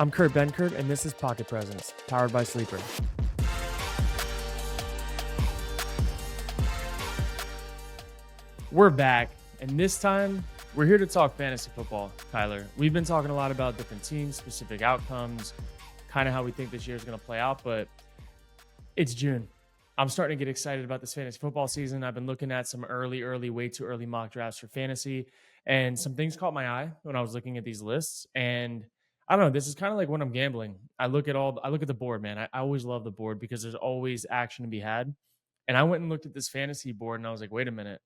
I'm Kurt Benkert, and this is Pocket Presence, powered by Sleeper. We're back, and this time, we're here to talk fantasy football, Kyler. We've been talking a lot about different teams, specific outcomes, kind of how we think this year is going to play out, but it's June. I'm starting to get excited about this fantasy football season. I've been looking at some way too early mock drafts for fantasy, and some things caught my eye when I was looking at these lists. And I don't know, this is kind of like when I'm gambling. I look at the board, man. I always love the board because there's always action to be had. And I went and looked at this fantasy board, and I was like, wait a minute,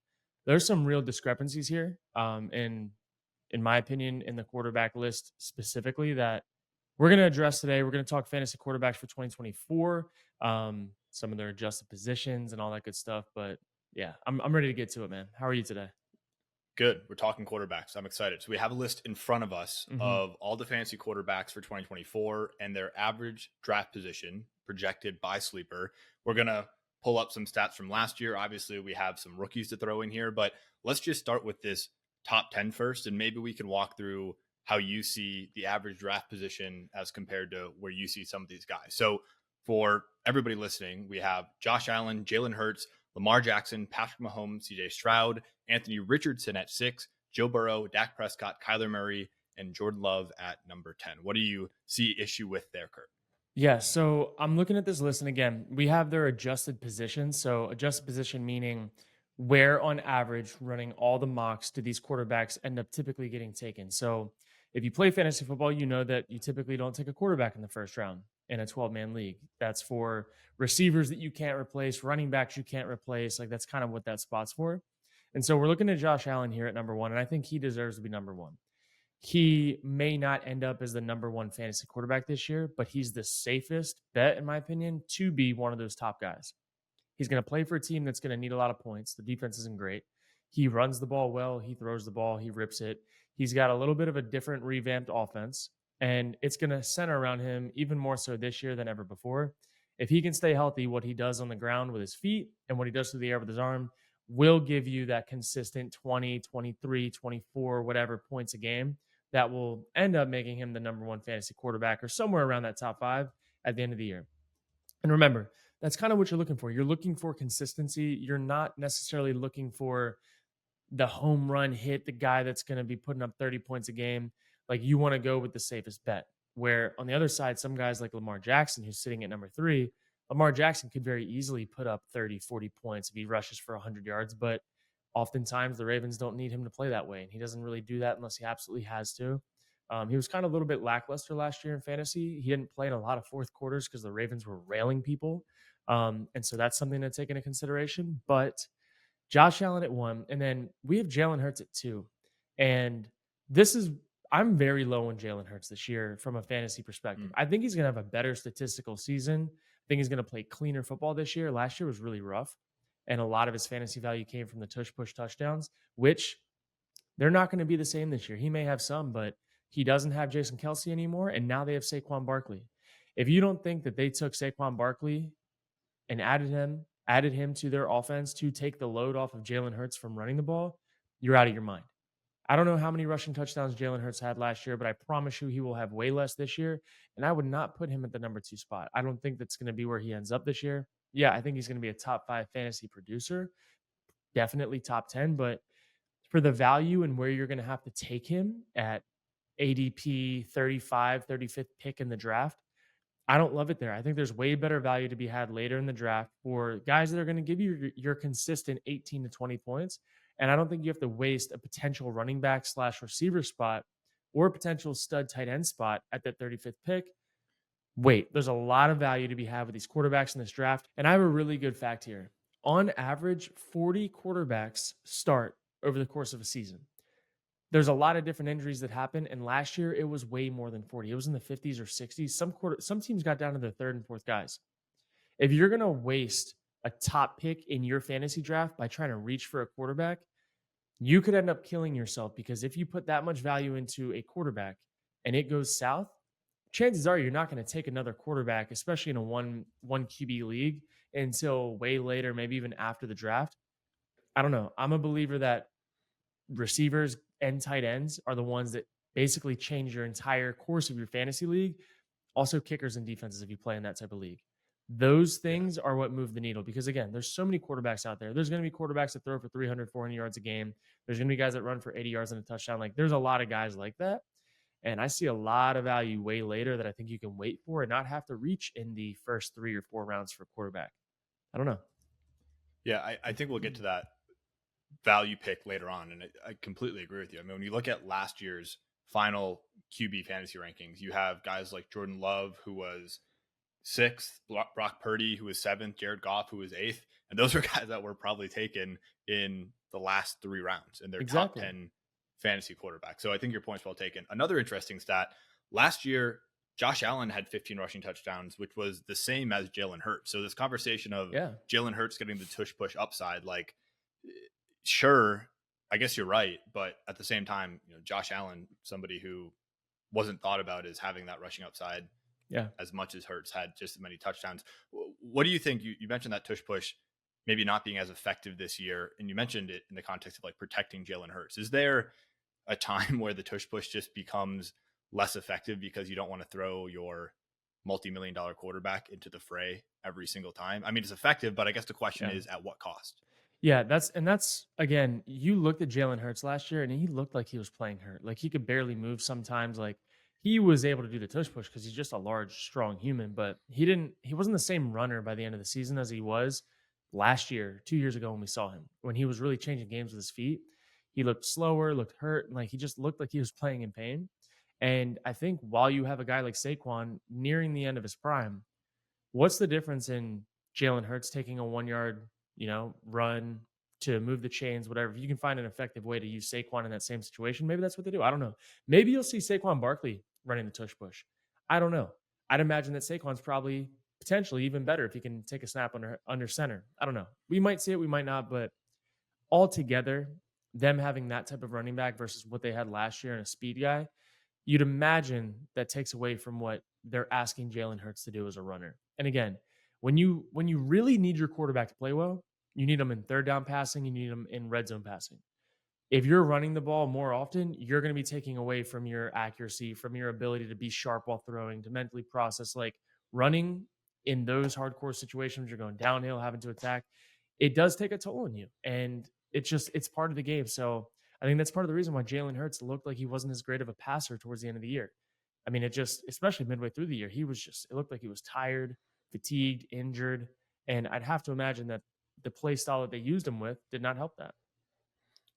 there's some real discrepancies here. In my opinion, in the quarterback list specifically, that we're going to address today. We're going to talk fantasy quarterbacks for 2024, some of their adjusted positions and all that good stuff. But yeah, I'm ready to get to it, man. How are you today? Good. We're talking quarterbacks. I'm excited. So we have a list in front of us of all the fantasy quarterbacks for 2024 and their average draft position projected by Sleeper. We're going to pull up some stats from last year. Obviously, we have some rookies to throw in here, but let's just start with this top 10 first, and maybe we can walk through how you see the average draft position as compared to where you see some of these guys. So for everybody listening, we have Josh Allen, Jalen Hurts, Lamar Jackson, Patrick Mahomes, CJ Stroud, Anthony Richardson at 6, Joe Burrow, Dak Prescott, Kyler Murray, and Jordan Love at number 10. What do you see issue with there, Kurt? Yeah, so I'm looking at this list, and again, we have their adjusted positions. So adjusted position meaning where on average running all the mocks do these quarterbacks end up typically getting taken. So if you play fantasy football, you know that you typically don't take a quarterback in the first round in a 12-man league. That's for receivers that you can't replace, running backs you can't replace. Like, that's kind of what that spot's for. And so we're looking at Josh Allen here at number 1, and I think he deserves to be number 1. He may not end up as the number 1 fantasy quarterback this year, but he's the safest bet, in my opinion, to be one of those top guys. He's going to play for a team that's going to need a lot of points. The defense isn't great. He runs the ball well. He throws the ball. He rips it. He's got a little bit of a different revamped offense, and it's going to center around him even more so this year than ever before. If he can stay healthy, what he does on the ground with his feet and what he does through the air with his arm will give you that consistent 20, 23, 24, whatever points a game that will end up making him the number 1 fantasy quarterback or somewhere around that top 5 at the end of the year. And remember, that's kind of what you're looking for. You're looking for consistency. You're not necessarily looking for the home run hit, the guy that's going to be putting up 30 points a game. Like, you want to go with the safest bet. Where on the other side, some guys like Lamar Jackson, who's sitting at number 3, Lamar Jackson could very easily put up 30, 40 points if he rushes for 100 yards. But oftentimes the Ravens don't need him to play that way. And he doesn't really do that unless he absolutely has to. He was kind of a little bit lackluster last year in fantasy. He didn't play in a lot of fourth quarters because the Ravens were railing people. And so that's something to take into consideration. But Josh Allen at 1, and then we have Jalen Hurts at 2. And I'm very low on Jalen Hurts this year from a fantasy perspective. I think he's going to have a better statistical season. I think he's going to play cleaner football this year. Last year was really rough, and a lot of his fantasy value came from the tush push touchdowns, which they're not going to be the same this year. He may have some, but he doesn't have Jason Kelce anymore, and now they have Saquon Barkley. If you don't think that they took Saquon Barkley and added him to their offense to take the load off of Jalen Hurts from running the ball, you're out of your mind. I don't know how many rushing touchdowns Jalen Hurts had last year, but I promise you he will have way less this year, and I would not put him at the number 2 spot. I don't think that's going to be where he ends up this year. Yeah, I think he's going to be a top 5 fantasy producer, definitely top 10, but for the value and where you're going to have to take him at ADP 35, 35th pick in the draft, I don't love it there. I think there's way better value to be had later in the draft for guys that are going to give you your consistent 18 to 20 points. And I don't think you have to waste a potential running back / receiver spot or a potential stud tight end spot at that 35th pick. Wait, there's a lot of value to be had with these quarterbacks in this draft. And I have a really good fact here. On average, 40 quarterbacks start over the course of a season. There's a lot of different injuries that happen, and last year it was way more than 40. It was in the 50s or 60s. Some teams got down to the 3rd and 4th guys. If you're going to waste a top pick in your fantasy draft by trying to reach for a quarterback, you could end up killing yourself, because if you put that much value into a quarterback and it goes south, chances are you're not going to take another quarterback, especially in a one QB league, until way later, maybe even after the draft. I don't know. I'm a believer that receivers and tight ends are the ones that basically change your entire course of your fantasy league. Also, kickers and defenses if you play in that type of league. Those Yeah. things are what move the needle because, again, there's so many quarterbacks out there. There's going to be quarterbacks that throw for 300, 400 yards a game. There's going to be guys that run for 80 yards and a touchdown. Like, there's a lot of guys like that. And I see a lot of value way later that I think you can wait for and not have to reach in the first 3 or 4 rounds for quarterback. I don't know. Yeah, I think we'll get to that value pick later on. And I completely agree with you. I mean, when you look at last year's final QB fantasy rankings, you have guys like Jordan Love, who was sixth, Brock Purdy, who was seventh, Jared Goff, who was eighth. And those are guys that were probably taken in the last 3 rounds in their top Exactly. 10 fantasy quarterback. So I think your point's well taken. Another interesting stat last year, Josh Allen had 15 rushing touchdowns, which was the same as Jalen Hurts. So this conversation of Yeah. Jalen Hurts getting the tush push upside, like, sure, I guess you're right. But at the same time, Josh Allen, somebody who wasn't thought about as having that rushing upside Yeah. as much as Hurts had just as many touchdowns. What do you think? You mentioned that tush push maybe not being as effective this year, and you mentioned it in the context of like protecting Jalen Hurts. Is there a time where the tush push just becomes less effective because you don't want to throw your multi-million-dollar quarterback into the fray every single time? I mean, it's effective, but I guess the question Yeah. is at what cost? Yeah, that's again, you looked at Jalen Hurts last year and he looked like he was playing hurt. Like he could barely move sometimes. Like he was able to do the tush push because he's just a large, strong human, but he wasn't the same runner by the end of the season as he was last year, 2 years ago when we saw him. When he was really changing games with his feet. He looked slower, looked hurt, and like he just looked like he was playing in pain. And I think while you have a guy like Saquon nearing the end of his prime, what's the difference in Jalen Hurts taking a 1 yard, run to move the chains, whatever? If you can find an effective way to use Saquon in that same situation, maybe that's what they do. I don't know. Maybe you'll see Saquon Barkley running the tush push. I don't know. I'd imagine that Saquon's probably potentially even better if he can take a snap under center. I don't know. We might see it, we might not, but altogether, them having that type of running back versus what they had last year and a speed guy, you'd imagine that takes away from what they're asking Jalen Hurts to do as a runner. And again, when you really need your quarterback to play well, you need them in third down passing, you need them in red zone passing. If you're running the ball more often, you're going to be taking away from your accuracy, from your ability to be sharp while throwing, to mentally process. Like running in those hardcore situations, you're going downhill, having to attack. It does take a toll on you, and it's part of the game. So I think that's part of the reason why Jalen Hurts looked like he wasn't as great of a passer towards the end of the year. I mean, especially midway through the year, it looked like he was tired, fatigued, injured. And I'd have to imagine that the play style that they used him with did not help that.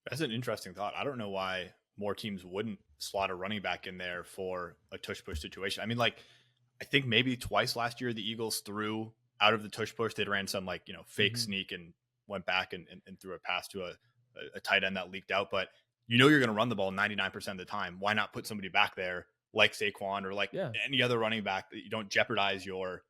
That's an interesting thought. I don't know why more teams wouldn't slot a running back in there for a tush push situation. I mean, like, I think maybe twice last year the Eagles threw out of the tush push. They ran some like, fake Mhm. sneak and went back and threw a pass to a tight end that leaked out. But you're going to run the ball 99% of the time. Why not put somebody back there like Saquon or like Yeah. any other running back that you don't jeopardize your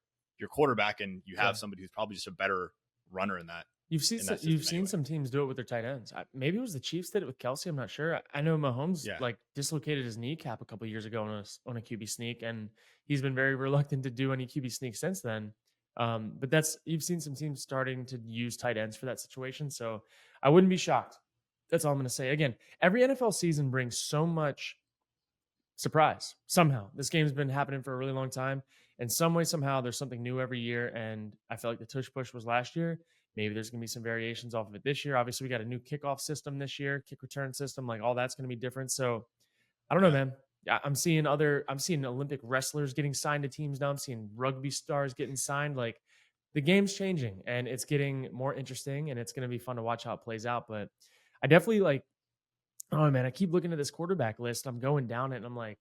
quarterback and you have Yeah. somebody who's probably just a better runner in that You've system seen anyway. some teams do it with their tight ends. Maybe it was the Chiefs did it with Kelsey. I'm not sure. I know Mahomes Yeah. like dislocated his kneecap a couple years ago on a QB sneak, and he's been very reluctant to do any QB sneak since then. But you've seen some teams starting to use tight ends for that situation, so I wouldn't be shocked. That's all I'm going to say. Again, every NFL season brings so much surprise. Somehow, this game's been happening for a really long time. In some way, somehow, there's something new every year. And I feel like the tush push was last year. Maybe there's going to be some variations off of it this year. Obviously, we got a new kickoff system this year, kick return system. Like all that's going to be different. So I don't know, Yeah. man. I'm seeing Olympic wrestlers getting signed to teams now. I'm seeing rugby stars getting signed. Like the game's changing and it's getting more interesting and it's going to be fun to watch how it plays out. But I definitely like, oh man, I keep looking at this quarterback list. I'm going down it and I'm like,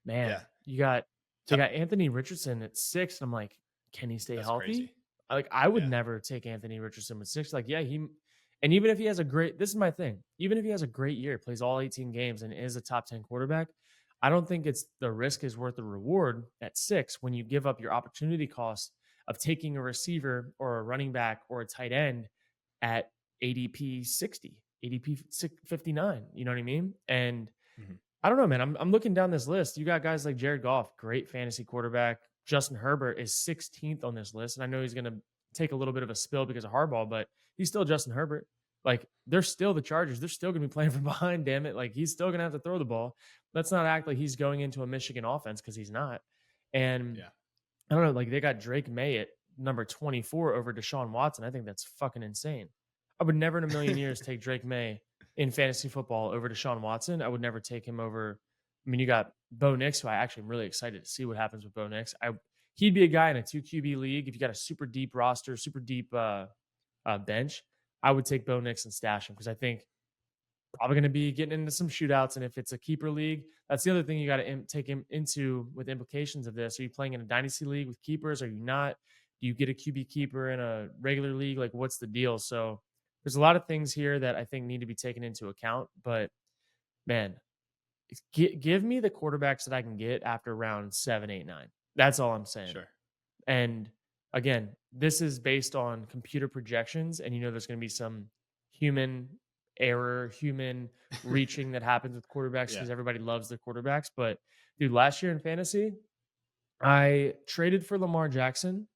man, Yeah. they got Anthony Richardson at 6. And I'm like, can he stay That's healthy? crazy. Like, I would Yeah. never take Anthony Richardson with 6. Like, yeah, and even if he has this is my thing, even if he has a great year, plays all 18 games and is a top 10 quarterback, I don't think the risk is worth the reward at 6 when you give up your opportunity cost of taking a receiver or a running back or a tight end at ADP 60, ADP 59. You know what I mean? And Mhm. I don't know, man. I'm looking down this list. You got guys like Jared Goff, great fantasy quarterback. Justin Herbert is 16th on this list. And I know he's going to take a little bit of a spill because of Harbaugh, but he's still Justin Herbert. Like, they're still the Chargers. They're still going to be playing from behind, damn it. Like, he's still going to have to throw the ball. Let's not act like he's going into a Michigan offense because he's not. And Yeah. I don't know, like they got Drake May at number 24 over Deshaun Watson. I think that's fucking insane. I would never in a million years take Drake May in fantasy football over Deshaun Watson. I would never take him over. I mean, you got Bo Nix, who I actually am really excited to see what happens with Bo Nix. He'd be a guy in a 2 QB league. If you got a super deep roster, super deep bench, I would take Bo Nix and stash him because I think probably going to be getting into some shootouts. And if it's a keeper league, that's the other thing you got to take him into with implications of this. Are you playing in a dynasty league with keepers? Are you not? Do you get a QB keeper in a regular league? Like, what's the deal? So there's a lot of things here that I think need to be taken into account. But man, give me the quarterbacks that I can get after round 7, 8, 9. That's all I'm saying. Sure. And again, this is based on computer projections, and there's going to be some human error, human reaching that happens with quarterbacks because Yeah. everybody loves their quarterbacks. But dude, last year in fantasy, I traded for Lamar Jackson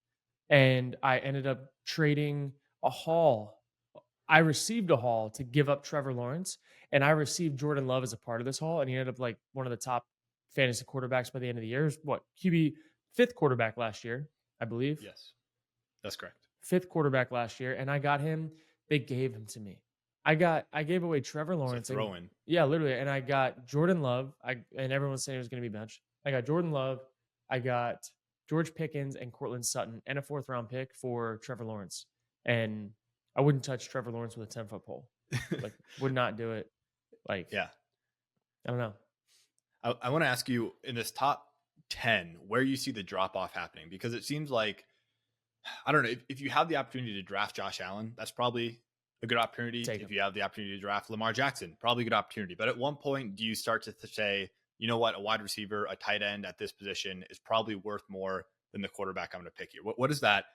and I ended up trading a haul. I received a haul to give up Trevor Lawrence, and I received Jordan Love as a part of this haul, and he ended up like one of the top fantasy quarterbacks by the end of the year. What, QB fifth quarterback last year, I believe. Yes, that's correct. Fifth quarterback last year, and I got him. They gave him to me. I gave away Trevor Lawrence. So throw in. Yeah, literally. And I got Jordan Love. And everyone's saying it was going to be benched. I got Jordan Love. I got George Pickens and Cortland Sutton and a 4th-round pick for Trevor Lawrence. And I wouldn't touch Trevor Lawrence with a 10-foot pole. Like, would not do it. Like, yeah. I don't know. I want to ask you in this top 10 where you see the drop off happening, because it seems like, I don't know, if you have the opportunity to draft Josh Allen, that's probably a good opportunity. If you have the opportunity to draft Lamar Jackson, probably a good opportunity. But at one point, do you start to say, you know what, a wide receiver, a tight end at this position is probably worth more than the quarterback I'm going to pick here? What is that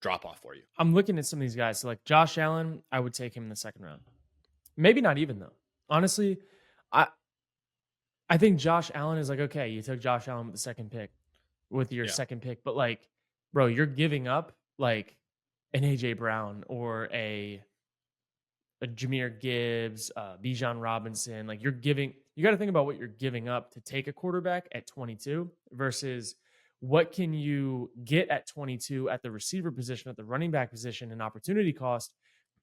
drop off for you? I'm looking at some of these guys. So like Josh Allen, I would take him in the 2nd round. Maybe not even though. Honestly, I think Josh Allen is like, okay, you took Josh Allen with the 2nd pick, with your 2nd pick, but like, bro, you're giving up like an AJ Brown or a Jahmyr Gibbs, Bijan Robinson. Like, you got to think about what you're giving up to take a quarterback at 22 versus what can you get at 22 at the receiver position, at the running back position, and opportunity cost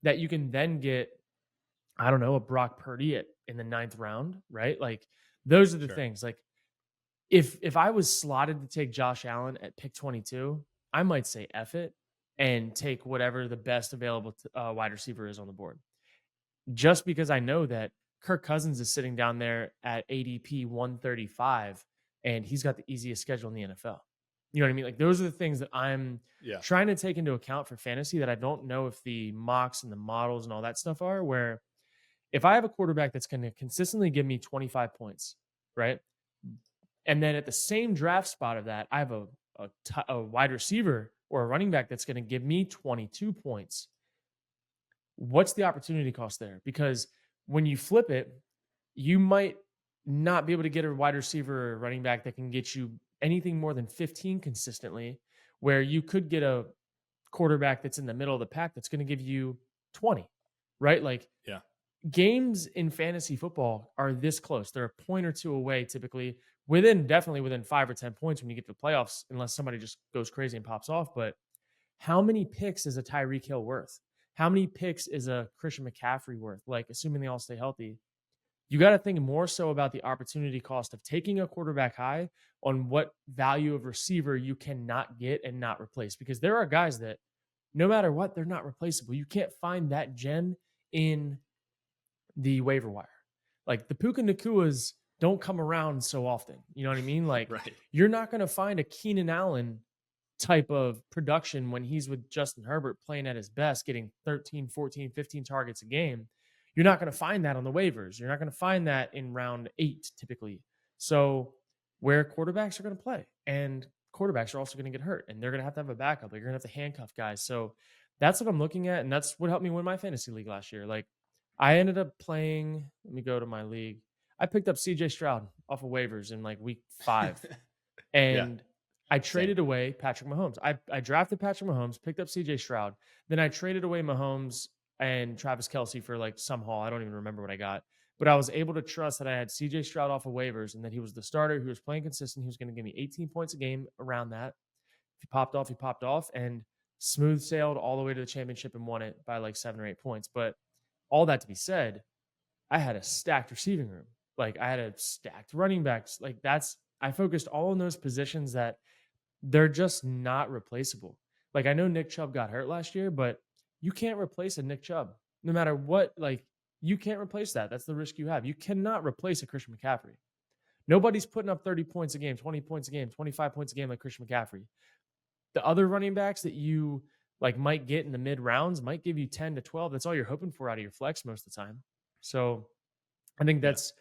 that you can then get, I don't know, a Brock Purdy in the 9th round, right? Like, those are the things. Like, if I was slotted to take Josh Allen at pick 22, I might say F it and take whatever the best available wide receiver is on the board. Just because I know that Kirk Cousins is sitting down there at ADP 135 and he's got the easiest schedule in the NFL. You know what I mean? Like, those are the things that I'm trying to take into account for fantasy that I don't know if the mocks and the models and all that stuff are, where if I have a quarterback that's going to consistently give me 25 points, right? And then at the same draft spot of that, I have a wide receiver or a running back that's going to give me 22 points. What's the opportunity cost there? Because when you flip it, you might not be able to get a wide receiver or running back that can get you anything more than 15 consistently, where you could get a quarterback that's in the middle of the pack that's going to give you 20, right? Like, games in fantasy football are this close. They're a point or two away, typically definitely within 5 or 10 points when you get to the playoffs, unless somebody just goes crazy and pops off. But how many picks is a Tyreek Hill worth? How many picks is a Christian McCaffrey worth? Like, assuming they all stay healthy, you got to think more so about the opportunity cost of taking a quarterback high on what value of receiver you cannot get and not replace. Because there are guys that no matter what, they're not replaceable. You can't find that gem in the waiver wire. Like, the Puka Nakuas don't come around so often. You know what I mean? Like, you're not going to find a Keenan Allen type of production when he's with Justin Herbert playing at his best, getting 13, 14, 15 targets a game. You're not going to find that on the waivers. You're not going to find that in round 8 typically. So where quarterbacks are going to play, and quarterbacks are also going to get hurt, and they're going to have a backup. You're going to have to handcuff guys. So that's what I'm looking at, and that's what helped me win my fantasy league last year. Like, I ended up playing, let me go to my league. I picked up CJ Stroud off of waivers in like week 5. And I traded away Patrick Mahomes. I drafted Patrick Mahomes, picked up CJ Stroud. Then I traded away Mahomes and Travis Kelce for like some haul. I don't even remember what I got. but I was able to trust that I had CJ Stroud off of waivers and that he was the starter, who was playing consistent. He was going to give me 18 points a game around that. If he popped off, he popped off, and smooth sailed all the way to the championship and won it by like 7 or 8 points. But all that to be said, I had a stacked receiving room. Like I had a stacked running backs. Like I focused all on those positions that they're just not replaceable. Like I know Nick Chubb got hurt last year, but you can't replace a Nick Chubb. No matter what, like you can't replace that. That's the risk you have. You cannot replace a Christian McCaffrey. Nobody's putting up 30 points a game, 20 points a game, 25 points a game like Christian McCaffrey. The other running backs that you like might get in the mid rounds might give you 10 to 12. That's all you're hoping for out of your flex most of the time. So I think Yeah, that's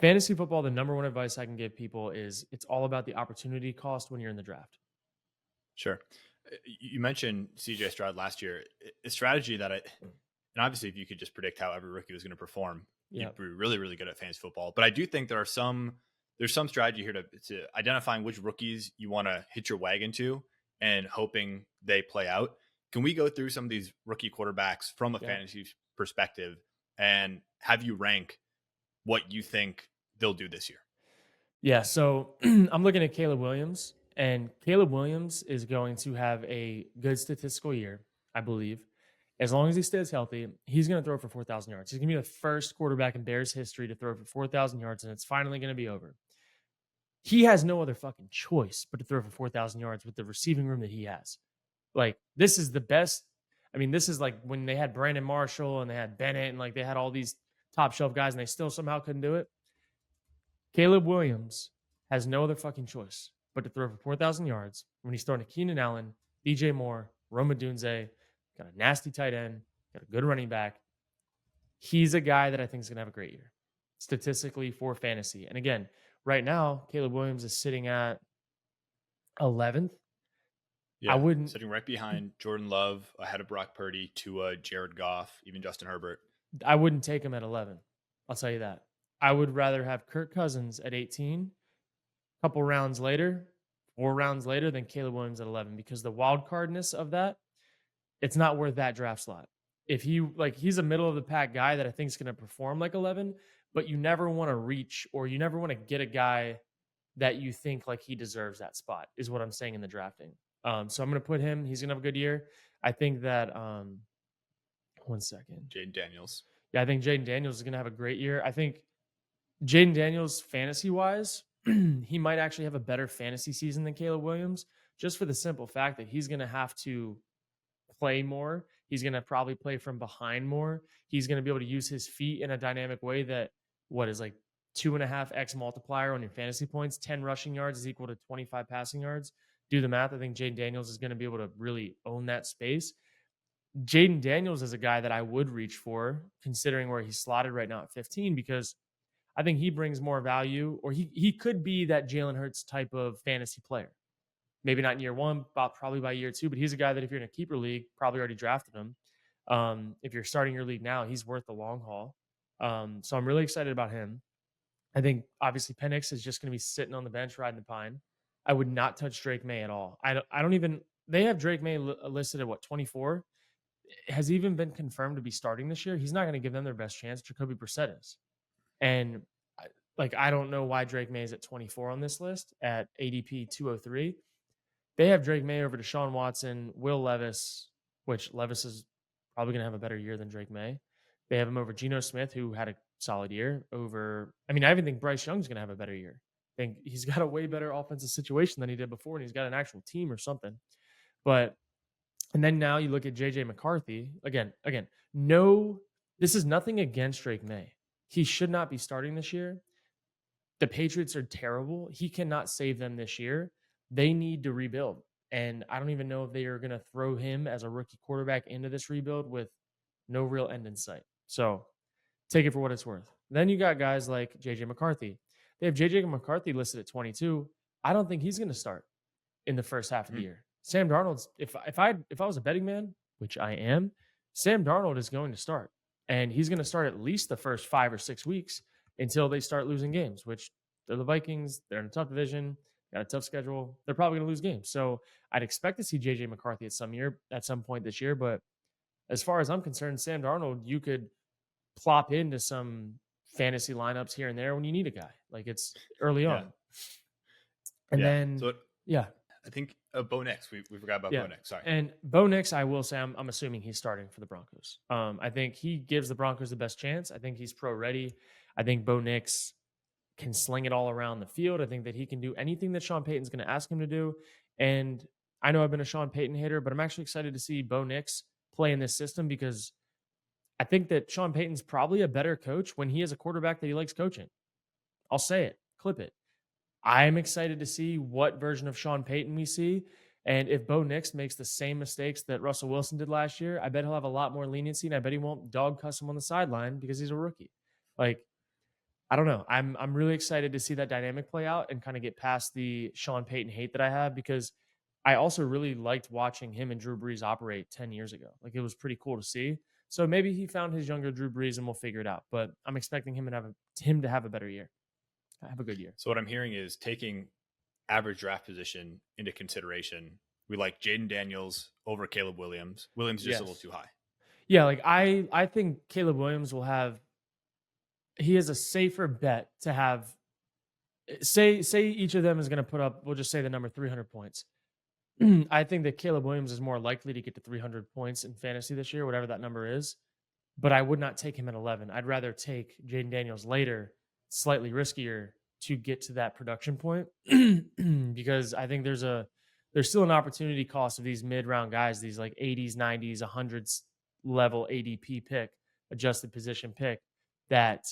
fantasy football. The number one advice I can give people is it's all about the opportunity cost when you're in the draft. sure. You mentioned CJ Stroud last year. A strategy that and obviously if you could just predict how every rookie was going to perform, Yeah. you'd be really, really good at fantasy football. But I do think there's some strategy here to identifying which rookies you want to hit your wagon to and hoping they play out. Can we go through some of these rookie quarterbacks from a fantasy perspective and have you rank what you think they'll do this year? Yeah. So I'm looking at Caleb Williams, and Caleb Williams is going to have a good statistical year, I believe. As long as he stays healthy, he's going to throw for 4,000 yards. He's going to be the first quarterback in Bears history to throw for 4,000 yards, and it's finally going to be over. He has no other fucking choice but to throw for 4,000 yards with the receiving room that he has. Like, this is the best. I mean, this is like when they had Brandon Marshall and they had Bennett and like they had all these top shelf guys and they still somehow couldn't do it. Caleb Williams has no other fucking choice but to throw for 4,000 yards when he's throwing to Keenan Allen, DJ Moore, Roma Dunze, got a nasty tight end, got a good running back. He's a guy that I think is going to have a great year statistically for fantasy. And again, right now, Caleb Williams is sitting at 11th. Yeah, I wouldn't. sitting right behind Jordan Love, ahead of Brock Purdy, Tua, Jared Goff, even Justin Herbert. I wouldn't take him at 11. I'll tell you that. I would rather have Kirk Cousins at 18, a couple rounds later, 4 rounds later, than Caleb Williams at 11 because the wild cardness of that, it's not worth that draft slot. If he's a middle of the pack guy that I think is going to perform like 11, but you never want to reach or you never want to get a guy that you think like he deserves that spot is what I'm saying in the drafting. So I'm going to put him. He's going to have a good year. I think that 1 second. Jaden Daniels. Yeah, I think Jaden Daniels is going to have a great year. I think Jaden Daniels, fantasy wise, he might actually have a better fantasy season than Caleb Williams, just for the simple fact that he's going to have to play more. He's going to probably play from behind more. He's going to be able to use his feet in a dynamic way that what is like 2.5x multiplier on your fantasy points. 10 rushing yards is equal to 25 passing yards. Do the math. I think Jaden Daniels is going to be able to really own that space. Jaden Daniels is a guy that I would reach for, considering where he's slotted right now at 15, because I think he brings more value, or he could be that Jalen Hurts type of fantasy player. Maybe not in year one, but probably by year 2. But he's a guy that if you're in a keeper league, probably already drafted him. If you're starting your league now, he's worth the long haul. So I'm really excited about him. I think obviously Penix is just going to be sitting on the bench riding the pine. I would not touch Drake May at all. I don't even. They have Drake May listed at 24. Has even been confirmed to be starting this year. He's not going to give them their best chance. Jacoby Brissett is. And I don't know why Drake May is at 24 on this list at ADP 203. They have Drake May over to Deshaun Watson, Will Levis, which Levis is probably going to have a better year than Drake May. They have him over Geno Smith, who had a solid year. I even think Bryce Young's going to have a better year. I think he's got a way better offensive situation than he did before, and he's got an actual team or something. And then now you look at JJ McCarthy. Again, no, this is nothing against Drake May. He should not be starting this year. The Patriots are terrible. He cannot save them this year. They need to rebuild. And I don't even know if they are going to throw him as a rookie quarterback into this rebuild with no real end in sight. So take it for what it's worth. Then you got guys like JJ McCarthy. They have JJ McCarthy listed at 22. I don't think he's going to start in the first half of the year. Sam Darnold's, if I was a betting man, which I am, Sam Darnold is going to start. And he's going to start at least the first 5 or 6 weeks until they start losing games, which they're the Vikings. They're in a tough division, got a tough schedule. They're probably going to lose games. So I'd expect to see JJ McCarthy at some point this year. But as far as I'm concerned, Sam Darnold, you could plop into some fantasy lineups here and there when you need a guy. Like it's early Yeah. on. And Yeah. then, So yeah, I think Bo Nix. We forgot about yeah. Bo Nix. Sorry. And Bo Nix, I will say, I'm assuming he's starting for the Broncos. I think he gives the Broncos the best chance. I think he's pro ready. I think Bo Nix can sling it all around the field. I think that he can do anything that Sean Payton's going to ask him to do. And I know I've been a Sean Payton hater, but I'm actually excited to see Bo Nix play in this system because I think that Sean Payton's probably a better coach when he has a quarterback that he likes coaching. I'll say it, clip it. I'm excited to see what version of Sean Payton we see. And if Bo Nix makes the same mistakes that Russell Wilson did last year, I bet he'll have a lot more leniency and I bet he won't dog cuss him on the sideline because he's a rookie. Like, I don't know. I'm really excited to see that dynamic play out and kind of get past the Sean Payton hate that I have because I also really liked watching him and Drew Brees operate 10 years ago. Like it was pretty cool to see. So maybe he found his younger Drew Brees and we'll figure it out. But I'm expecting him to have a better year. Have a good year. So what I'm hearing is taking average draft position into consideration. We like Jaden Daniels over Caleb Williams. Williams is just a little Yes. too high. Yeah, like I think Caleb Williams will have he is a safer bet to have say each of them is going to put up, we'll just say the number 300 points. I think that Caleb Williams is more likely to get to 300 points in fantasy this year, whatever that number is. But I would not take him at 11. I'd rather take Jaden Daniels later, slightly riskier to get to that production point because I think there's still an opportunity cost of these mid-round guys, these like 80s, 90s, 100s level ADP pick, adjusted position pick that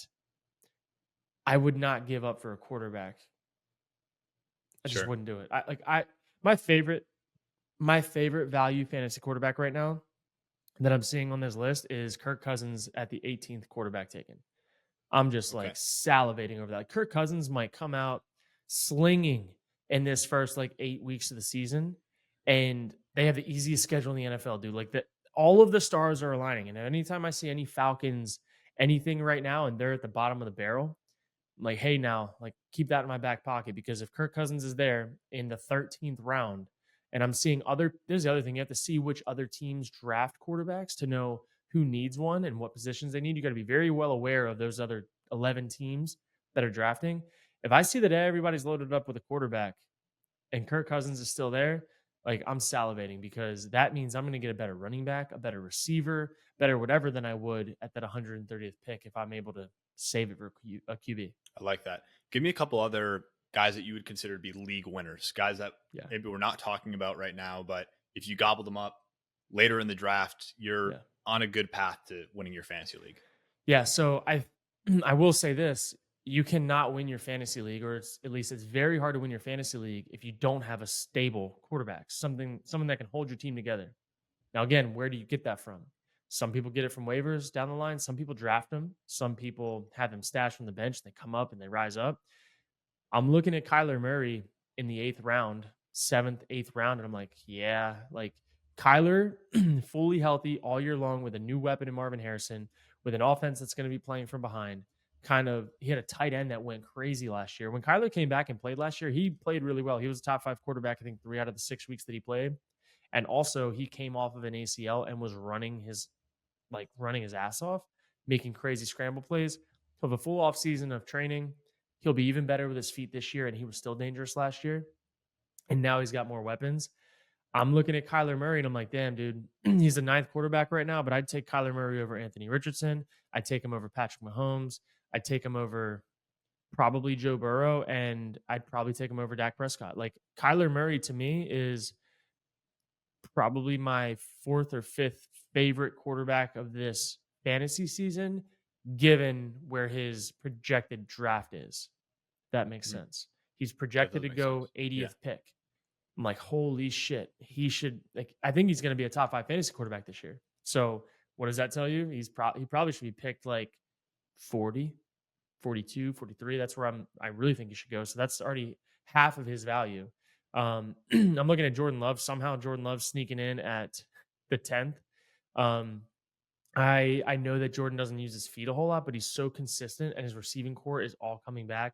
I would not give up for a quarterback. I just Sure. wouldn't do it. My favorite value fantasy quarterback right now that I'm seeing on this list is Kirk Cousins at the 18th quarterback taken. I'm just Okay. like salivating over that. Like Kirk Cousins might come out slinging in this first like 8 weeks of the season, and they have the easiest schedule in the NFL, dude. Like that, all of the stars are aligning. And anytime I see any Falcons, anything right now, and they're at the bottom of the barrel, I'm like, hey, now, like keep that in my back pocket because if Kirk Cousins is there in the 13th round, and I'm seeing there's the other thing you have to see which other teams draft quarterbacks to know who needs one and what positions they need. You got to be very well aware of those other 11 teams that are drafting. If I see that everybody's loaded up with a quarterback and Kirk Cousins is still there, like I'm salivating because that means I'm going to get a better running back, a better receiver, better whatever than I would at that 130th pick if I'm able to save it for a QB. I like that. Give me a couple other guys that you would consider to be league winners, guys that Yeah. maybe we're not talking about right now, but if you gobble them up later in the draft, you're Yeah. on a good path to winning your fantasy league. Yeah, so I will say this, you cannot win your fantasy league, or at least it's very hard to win your fantasy league if you don't have a stable quarterback, someone that can hold your team together. Now, again, where do you get that from? Some people get it from waivers down the line. Some people draft them. Some people have them stashed from the bench. They come up and they rise up. I'm looking at Kyler Murray in the 8th round, 7th, 8th round, and I'm like, yeah, like Kyler fully healthy all year long with a new weapon in Marvin Harrison, with an offense that's going to be playing from behind. He had a tight end that went crazy last year. When Kyler came back and played last year, he played really well. He was a top 5 quarterback, I think 3 out of the 6 weeks that he played. And also he came off of an ACL and was running his ass off, making crazy scramble plays. He'll have a full off season of training. He'll be even better with his feet this year, and he was still dangerous last year. And now he's got more weapons. I'm looking at Kyler Murray, and I'm like, damn, dude, he's the 9th quarterback right now, but I'd take Kyler Murray over Anthony Richardson. I'd take him over Patrick Mahomes. I'd take him over probably Joe Burrow, and I'd probably take him over Dak Prescott. Like Kyler Murray to me is probably my 4th or 5th favorite quarterback of this fantasy season, given where his projected draft is. That makes sense. He's projected to go 80th pick. I'm like, holy shit. He should, like, I think he's going to be a top 5 fantasy quarterback this year. So what does that tell you? He probably should be picked like 40, 42, 43. That's where I really think he should go. So that's already half of his value. I'm looking at Jordan Love. Somehow Jordan Love sneaking in at the 10th. I know that Jordan doesn't use his feet a whole lot, but he's so consistent and his receiving core is all coming back.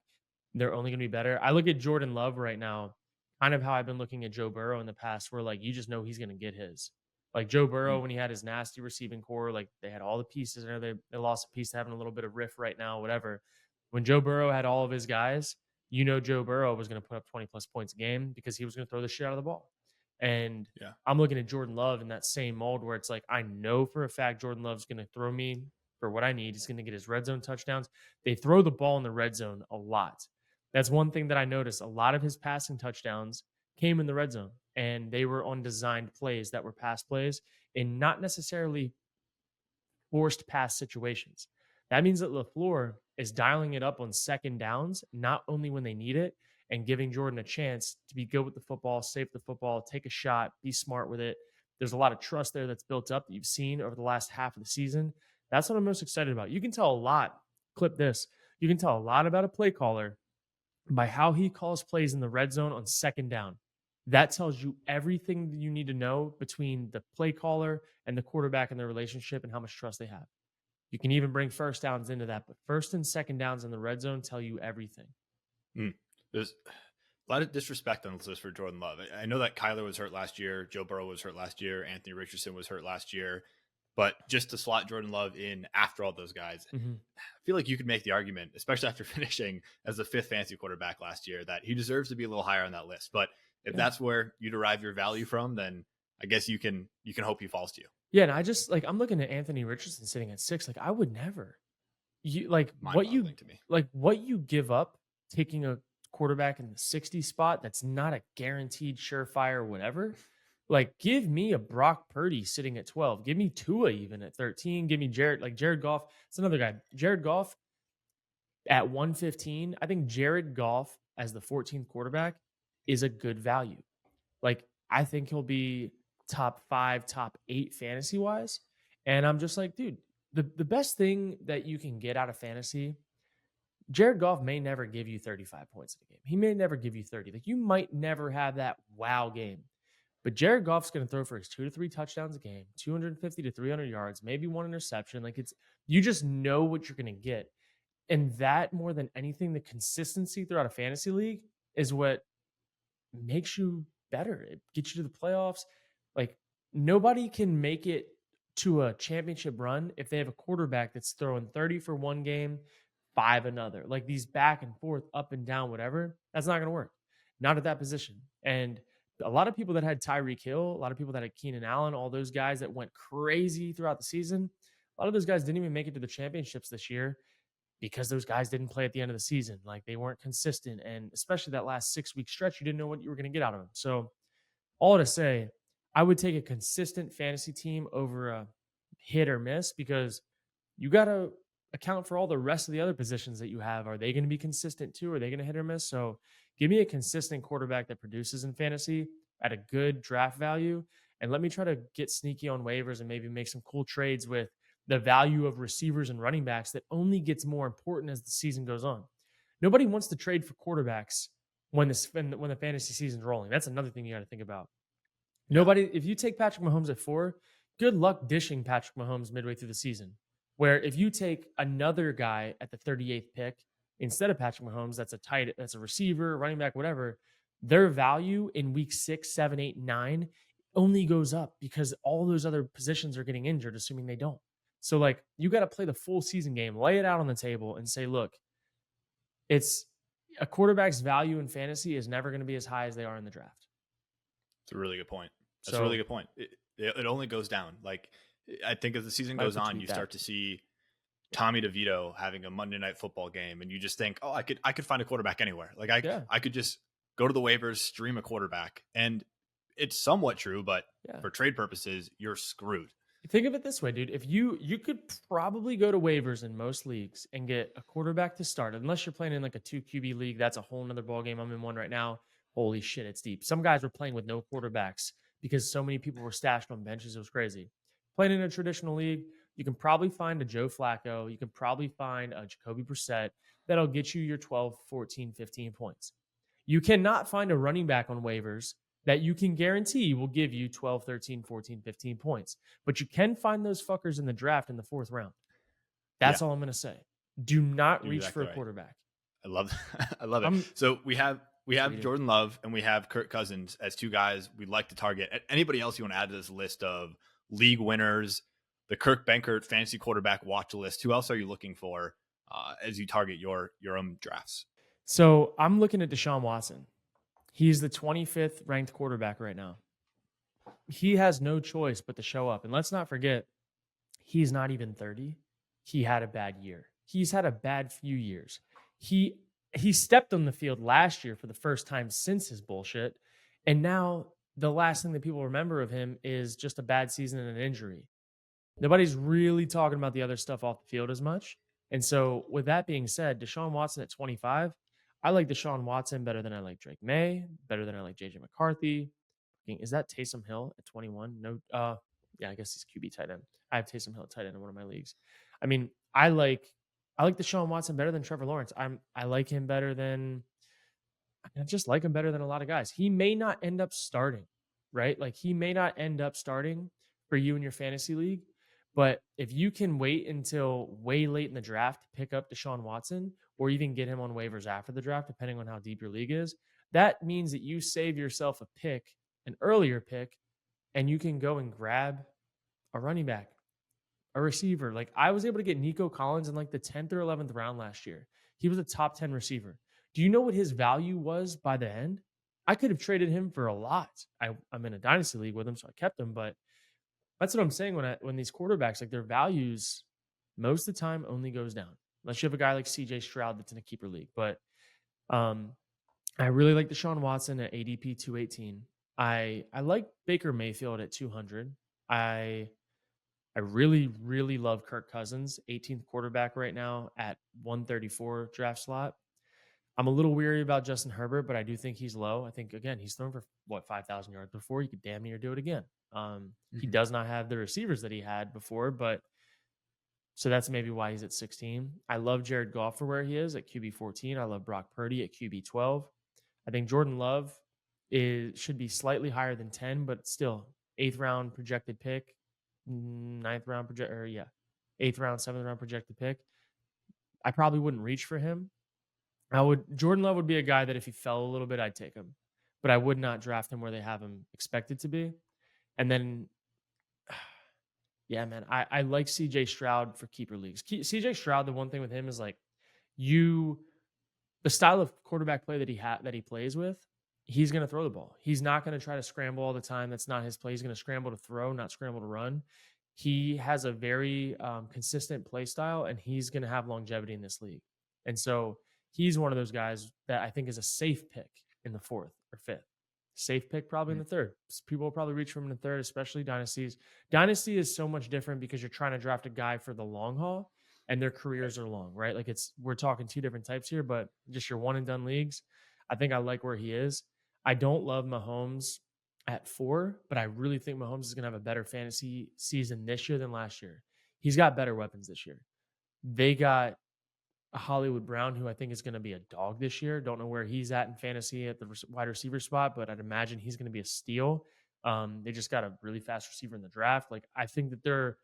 They're only going to be better. I look at Jordan Love right now, kind of how I've been looking at Joe Burrow in the past, where like you just know he's going to get his. Like Joe Burrow, Mm, when he had his nasty receiving core, like they had all the pieces. I know they lost a piece, having a little bit of riff right now, whatever. When Joe Burrow had all of his guys, Joe Burrow was going to put up 20 plus points a game because he was going to throw the shit out of the ball. And yeah. I'm looking at Jordan Love in that same mold where it's like, I know for a fact Jordan Love's going to throw me for what I need. He's going to get his red zone touchdowns. They throw the ball in the red zone a lot. That's one thing that I noticed. A lot of his passing touchdowns came in the red zone, and they were on designed plays that were pass plays and not necessarily forced pass situations. That means that LaFleur is dialing it up on second downs, not only when they need it, and giving Jordan a chance to be good with the football, save the football, take a shot, be smart with it. There's a lot of trust there that's built up that you've seen over the last half of the season. That's what I'm most excited about. You can tell a lot. Clip this. You can tell a lot about a play caller by how he calls plays in the red zone on second down. That tells you everything that you need to know between the play caller and the quarterback and their relationship and how much trust they have. You can even bring first downs into that, but first and second downs in the red zone tell you everything. Mm. There's a lot of disrespect on this list for Jordan Love. I know that Kyler was hurt last year, Joe Burrow was hurt last year, Anthony Richardson was hurt last year, but just to slot Jordan Love in after all those guys, Mhm. I feel like you could make the argument, especially after finishing as the fifth fantasy quarterback last year, that he deserves to be a little higher on that list. But if Yeah. that's where you derive your value from, then I guess you can hope he falls to you. Yeah, and I just like I'm looking at Anthony Richardson sitting at 6. Like I would never. You Mind boggling to me. like what you give up taking a quarterback in the 60 spot that's not a guaranteed surefire whatever. Like give me a Brock Purdy sitting at 12. Give me Tua even at 13. Give me Jared Goff. It's another guy. Jared Goff at 115. I think Jared Goff as the 14th quarterback is a good value. Like I think he'll be top 5, top 8 fantasy wise. And I'm just like, dude, the best thing that you can get out of fantasy, Jared Goff may never give you 35 points in a game. He may never give you 30. Like you might never have that wow game. But Jared Goff's going to throw for his 2 to 3 touchdowns a game, 250 to 300 yards, maybe one interception. Like it's you just know what you're going to get. And that more than anything, the consistency throughout a fantasy league is what makes you better. It gets you to the playoffs. Like nobody can make it to a championship run if they have a quarterback that's throwing 30 for one game, 5 another. Like these back and forth, up and down, whatever. That's not going to work. Not at that position. And a lot of people that had Tyreek Hill, a lot of people that had Keenan Allen, all those guys that went crazy throughout the season, a lot of those guys didn't even make it to the championships this year because those guys didn't play at the end of the season. Like they weren't consistent. And especially that last 6 week stretch, you didn't know what you were going to get out of them. So, all to say, I would take a consistent fantasy team over a hit or miss because you got to account for all the rest of the other positions that you have. Are they going to be consistent too? Are they going to hit or miss? So, give me a consistent quarterback that produces in fantasy at a good draft value. And let me try to get sneaky on waivers and maybe make some cool trades with the value of receivers and running backs that only gets more important as the season goes on. Nobody wants to trade for quarterbacks when the fantasy season's rolling. That's another thing you got to think about. Yeah. Nobody, if you take Patrick Mahomes at 4, good luck dishing Patrick Mahomes midway through the season. Where if you take another guy at the 38th pick instead of Patrick Mahomes, that's a receiver, running back, whatever, their value in week 6, 7, 8, 9 only goes up because all those other positions are getting injured, assuming they don't. So, like, you got to play the full season game, lay it out on the table, and say, look, it's a quarterback's value in fantasy is never going to be as high as they are in the draft. It's a really good point. That's a So, really good point. It only goes down. Like I think as the season might have goes to on, tweet you that. start to see Tommy DeVito having a Monday Night Football game, and you just think, oh, I could find a quarterback anywhere. Like Yeah. I could just go to the waivers, stream a quarterback, and it's somewhat true, but Yeah. for trade purposes, you're screwed. Think of it this way, dude. If you could probably go to waivers in most leagues and get a quarterback to start, unless you're playing in like a 2 QB league, that's a whole nother ballgame. I'm in one right now. Holy shit, it's deep. Some guys were playing with no quarterbacks because so many people were stashed on benches. It was crazy. Playing in a traditional league, you can probably find a Joe Flacco. You can probably find a Jacoby Brissett that'll get you your 12, 14, 15 points. You cannot find a running back on waivers that you can guarantee will give you 12, 13, 14, 15 points. But you can find those fuckers in the draft in the 4th round. Yeah, That's all I'm going to say. Do not you're reach for exactly a right. quarterback. I love I love it. I'm So we have we have Sweeter. Jordan Love and we have Kirk Cousins as two guys we'd like to target. Anybody else you want to add to this list of league winners, the Kirk Benkert fantasy quarterback watch list? Who else are you looking for as you target your own drafts? So I'm looking at Deshaun Watson. He's the 25th ranked quarterback right now. He has no choice but to show up. And let's not forget, he's not even 30. He had a bad year. He's had a bad few years. He stepped on the field last year for the first time since his bullshit. And now the last thing that people remember of him is just a bad season and an injury. Nobody's really talking about the other stuff off the field as much. And so, with that being said, Deshaun Watson at 25, I like Deshaun Watson better than I like Drake May, better than I like JJ McCarthy. Is that Taysom Hill at 21? No, yeah, I guess he's QB tight end. I have Taysom Hill at tight end in one of my leagues. I mean, I like Deshaun Watson better than Trevor Lawrence. I like him better than I just like him better than a lot of guys. He may not end up starting, right? Like he may not end up starting for you in your fantasy league, but if you can wait until way late in the draft to pick up Deshaun Watson or even get him on waivers after the draft, depending on how deep your league is, that means that you save yourself a pick, an earlier pick, and you can go and grab a running back, a receiver. Like I was able to get Nico Collins in like the 10th or 11th round last year. He was a top 10 receiver. Do you know what his value was by the end? I could have traded him for a lot. I'm in a dynasty league with him, so I kept him. But that's what I'm saying when these quarterbacks, like their values, most of the time only goes down. Unless you have a guy like CJ Stroud that's in a keeper league. But um, I really like Deshaun Watson at ADP 218. I like Baker Mayfield at 200. I really, really love Kirk Cousins, 18th quarterback right now at 134 draft slot. I'm a little weary about Justin Herbert, but I do think he's low. I think, again, he's thrown for 5,000 yards before. You could damn near do it again. He does not have the receivers that he had before, but so that's maybe why he's at 16. I love Jared Goff for where he is at QB 14. I love Brock Purdy at QB 12. I think Jordan Love should be slightly higher than 10, but still 8th round projected pick, 9th round or 8th round, 7th round projected pick. I probably wouldn't reach for him. Jordan Love would be a guy that if he fell a little bit, I'd take him, but I would not draft him where they have him expected to be. And then, yeah, man, I like CJ Stroud for keeper leagues. CJ Stroud, the one thing with him is like the style of quarterback play that he plays with, he's going to throw the ball. He's not going to try to scramble all the time. That's not his play. He's going to scramble to throw, not scramble to run. He has a very consistent play style, and he's going to have longevity in this league. And so he's one of those guys that I think is a safe pick in the 4th or 5th. Safe pick probably in the 3rd. People will probably reach for him in the 3rd, especially dynasties. Dynasty is so much different because you're trying to draft a guy for the long haul and their careers are long, right? Like we're talking two different types here, but just your one and done leagues. I think I like where he is. I don't love Mahomes at 4, but I really think Mahomes is going to have a better fantasy season this year than last year. He's got better weapons this year. They got a Hollywood Brown, who I think is going to be a dog this year. Don't know where he's at in fantasy at the wide receiver spot, but I'd imagine he's going to be a steal. They just got a really fast receiver in the draft. Like I think that they're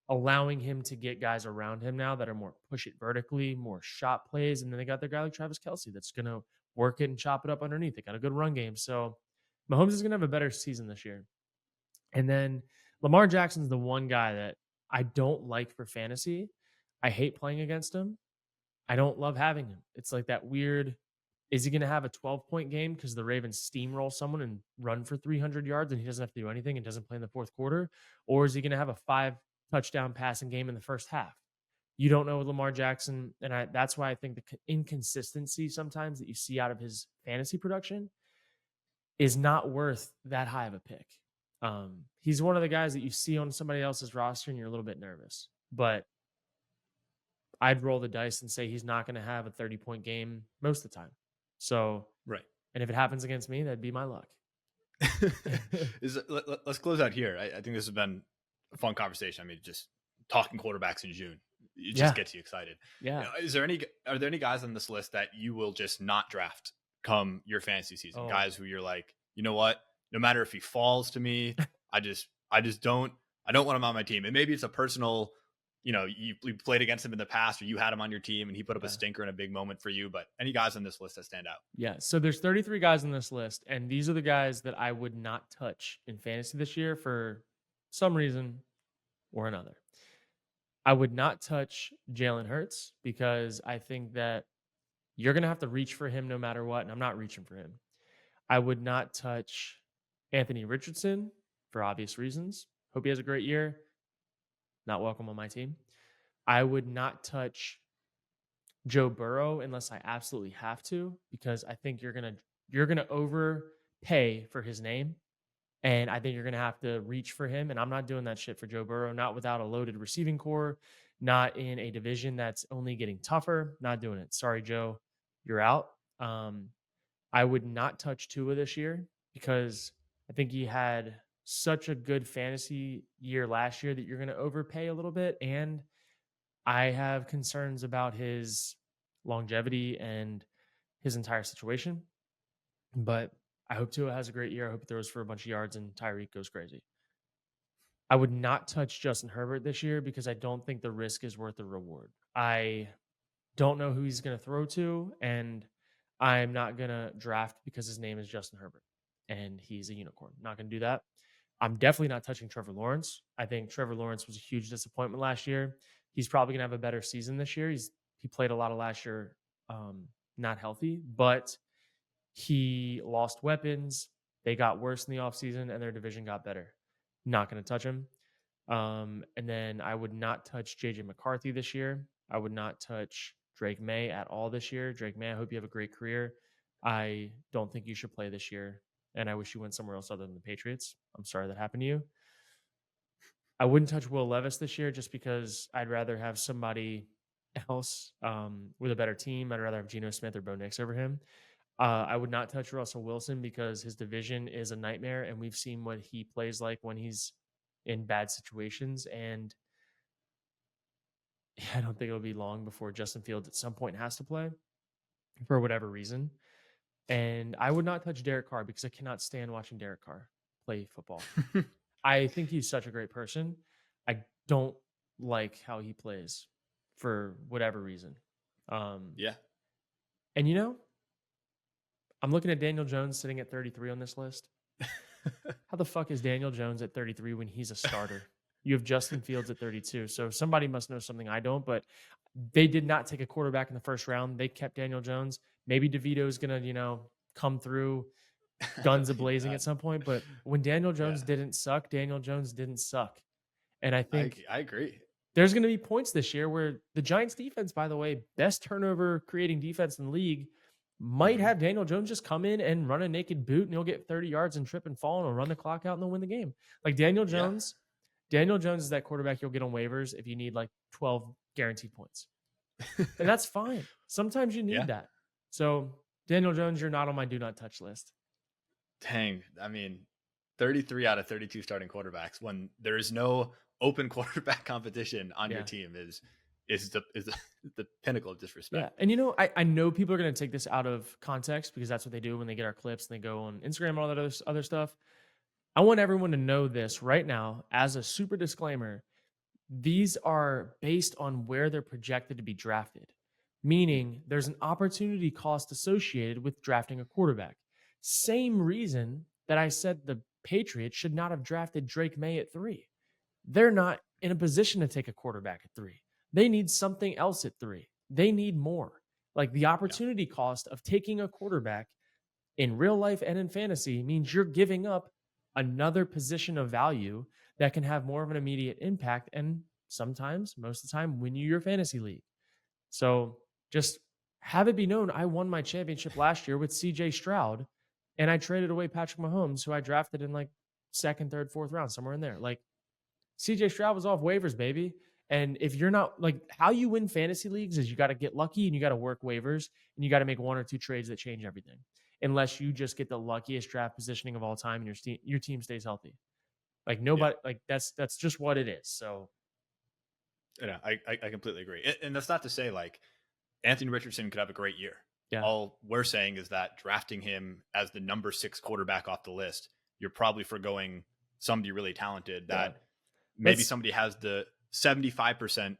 allowing him to get guys around him now that are more push it vertically, more shot plays, and then they got their guy like Travis Kelce that's going to work it and chop it up underneath. They got a good run game, so Mahomes is going to have a better season this year. And then Lamar Jackson's the one guy that I don't like for fantasy. I hate playing against him. I don't love having him. It's like that weird, is he going to have a 12-point game because the Ravens steamroll someone and run for 300 yards and he doesn't have to do anything and doesn't play in the 4th quarter? Or is he going to have a 5-touchdown passing game in the first half? You don't know with Lamar Jackson. And that's why I think the inconsistency sometimes that you see out of his fantasy production is not worth that high of a pick. He's one of the guys that you see on somebody else's roster and you're a little bit nervous. But I'd roll the dice and say he's not going to have a 30-point game most of the time. So, right. And if it happens against me, that'd be my luck. Let's close out here. I think this has been a fun conversation. I mean, just talking quarterbacks in June, it just gets you excited. Yeah. Are there any guys on this list that you will just not draft come your fantasy season? Oh. Guys who you're like, you know what? No matter if he falls to me, I don't want him on my team. And maybe it's a personal, you played against him in the past, or you had him on your team and he put up a Yeah. stinker in a big moment for you. But any guys on this list that stand out? Yeah. So there's 33 guys on this list, and these are the guys that I would not touch in fantasy this year for some reason or another. I would not touch Jalen Hurts because I think that you're going to have to reach for him no matter what, and I'm not reaching for him. I would not touch Anthony Richardson for obvious reasons. Hope he has a great year. Not welcome on my team. I would not touch Joe Burrow unless I absolutely have to, because I think you're gonna overpay for his name, and I think you're gonna have to reach for him. And I'm not doing that shit for Joe Burrow. Not without a loaded receiving core, not in a division that's only getting tougher. Not doing it. Sorry, Joe, you're out. Um, I would not touch Tua this year because I think he had such a good fantasy year last year that you're going to overpay a little bit. And I have concerns about his longevity and his entire situation. But I hope Tua has a great year. I hope he throws for a bunch of yards and Tyreek goes crazy. I would not touch Justin Herbert this year because I don't think the risk is worth the reward. I don't know who he's going to throw to, and I'm not going to draft because his name is Justin Herbert and he's a unicorn. Not going to do that. I'm definitely not touching Trevor Lawrence. I think Trevor Lawrence was a huge disappointment last year. He's probably going to have a better season this year. He played a lot of last year not healthy, but he lost weapons. They got worse in the offseason and their division got better. Not going to touch him. And then I would not touch JJ McCarthy this year. I would not touch Drake May at all this year. Drake May, I hope you have a great career. I don't think you should play this year, and I wish you went somewhere else other than the Patriots. I'm sorry that happened to you. I wouldn't touch Will Levis this year just because I'd rather have somebody else with a better team. I'd rather have Geno Smith or Bo Nix over him. I would not touch Russell Wilson because his division is a nightmare, and we've seen what he plays like when he's in bad situations. And I don't think it'll be long before Justin Fields at some point has to play for whatever reason. And I would not touch Derek Carr because I cannot stand watching Derek Carr play football. I think he's such a great person. I don't like how he plays for whatever reason. Yeah. And I'm looking at Daniel Jones sitting at 33 on this list. How the fuck is Daniel Jones at 33 when he's a starter? You have Justin Fields at 32. So somebody must know something I don't, but they did not take a quarterback in the first round. They kept Daniel Jones. Maybe DeVito is going to, come through guns a-blazing at some point. But when Daniel Jones didn't suck, Daniel Jones didn't suck. And I think I agree. There's going to be points this year where the Giants defense, by the way, best turnover creating defense in the league, might have Daniel Jones just come in and run a naked boot and he'll get 30 yards and trip and fall and he'll run the clock out and they'll win the game. Like Daniel Jones is that quarterback you'll get on waivers if you need like 12 guaranteed points. And that's fine. Sometimes you need that. So Daniel Jones, you're not on my do not touch list. Dang. I mean, 33 out of 32 starting quarterbacks when there is no open quarterback competition on your team is the pinnacle of disrespect. Yeah. And I know people are going to take this out of context because that's what they do when they get our clips and they go on Instagram and all that other stuff. I want everyone to know this right now as a super disclaimer. These are based on where they're projected to be drafted, meaning there's an opportunity cost associated with drafting a quarterback. Same reason that I said the Patriots should not have drafted Drake May at 3. They're not in a position to take a quarterback at 3. They need something else at 3. They need more. Like the opportunity cost of taking a quarterback in real life and in fantasy means you're giving up another position of value that can have more of an immediate impact and sometimes, most of the time, win you your fantasy league. So just have it be known, I won my championship last year with CJ Stroud and I traded away Patrick Mahomes, who I drafted in like second, third, fourth round, somewhere in there. Like CJ Stroud was off waivers, baby. And if you're not like how you win fantasy leagues is you got to get lucky and you got to work waivers and you got to make 1 or 2 trades that change everything. Unless you just get the luckiest draft positioning of all time and your team stays healthy. Like nobody, like that's just what it is. So, yeah, I completely agree. And that's not to say like Anthony Richardson could have a great year. Yeah. All we're saying is that drafting him as the number 6 quarterback off the list, you're probably forgoing somebody really talented that maybe somebody has the 75%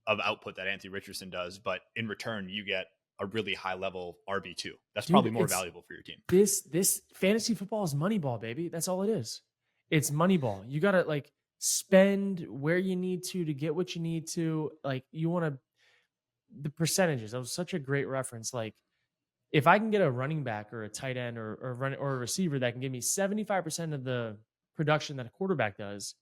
of output that Anthony Richardson does, but in return, you get a really high level RB2. That's Dude, probably more it's valuable for your team. this fantasy football is Moneyball, baby. That's all it is. It's Moneyball. You gotta like spend where you need to get what you need to. Like you want to the percentages. That was such a great reference. Like if I can get a running back or a tight end or a receiver that can give me 75% of the production that a quarterback does,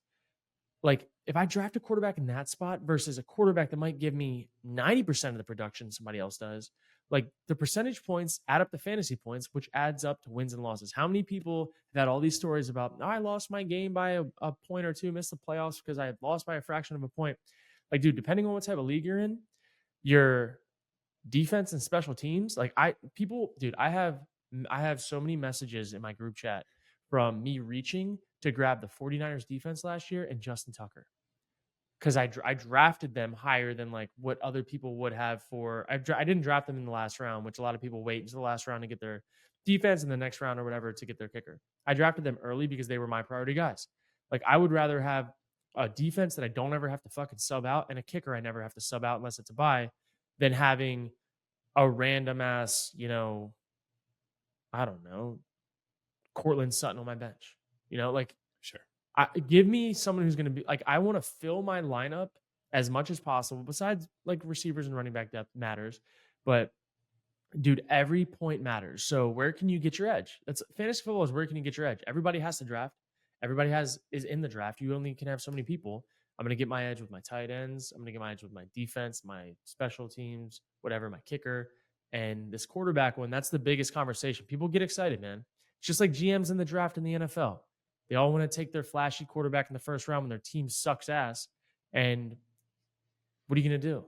like if I draft a quarterback in that spot versus a quarterback that might give me 90% of the production somebody else does, like the percentage points add up to fantasy points, which adds up to wins and losses. How many people have had all these stories about, oh, I lost my game by a point or two, missed the playoffs because I lost by a fraction of a point? Like, dude, depending on what type of league you're in, your defense and special teams, like dude, I have so many messages in my group chat from me reaching to grab the 49ers defense last year and Justin Tucker because I drafted them higher than like what other people would have for I didn't draft them in the last round, which a lot of people wait until the last round to get their defense in the next round or whatever to get their kicker. I drafted them early because they were my priority guys. Like I would rather have a defense that I don't ever have to fucking sub out and a kicker I never have to sub out unless it's a buy than having a random ass, I don't know, Cortland Sutton on my bench. Like Sure. give me someone who's going to be like, I want to fill my lineup as much as possible. Besides, like receivers and running back depth matters, but dude, every point matters. So where can you get your edge? That's fantasy football is where can you get your edge? Everybody has to draft. Everybody is in the draft. You only can have so many people. I'm going to get my edge with my tight ends. I'm going to get my edge with my defense, my special teams, whatever, my kicker, and this quarterback one. That's the biggest conversation. People get excited, man. It's just like GMs in the draft in the NFL. They all want to take their flashy quarterback in the first round when their team sucks ass. And what are you going to do?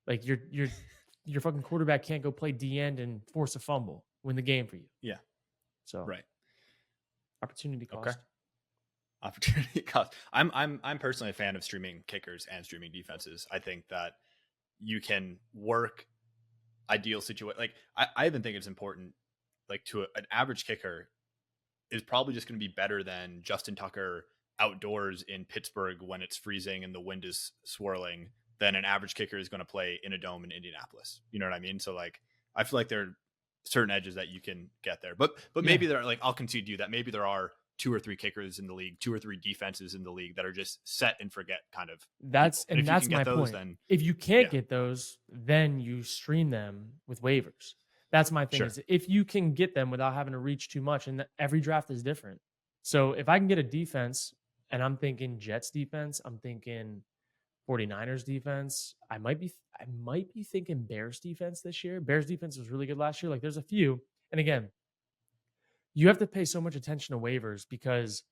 Like your fucking quarterback can't go play D end and force a fumble, win the game for you. Yeah. So Right. Opportunity cost. Okay. Opportunity cost. I'm personally a fan of streaming kickers and streaming defenses. I think that you can work ideal situation. Like I even think it's important, like to an average kicker is probably just going to be better than Justin Tucker outdoors in Pittsburgh when it's freezing and the wind is swirling than an average kicker is going to play in a dome in Indianapolis. You know what I mean? So like, I feel like there are certain edges that you can get there, but maybe there are, like, I'll concede to you that maybe there are 2 or 3 kickers in the league, 2 or 3 defenses in the league that are just set and forget kind of. That's And if that's you can my get those, point. then If you can't yeah. get those, then you stream them with waivers. That's my thing. Sure. Is if you can get them without having to reach too much, and every draft is different. So if I can get a defense, and I'm thinking Jets defense, I'm thinking 49ers defense. I might be thinking Bears defense this year. Bears defense was really good last year. Like there's a few. And again, you have to pay so much attention to waivers because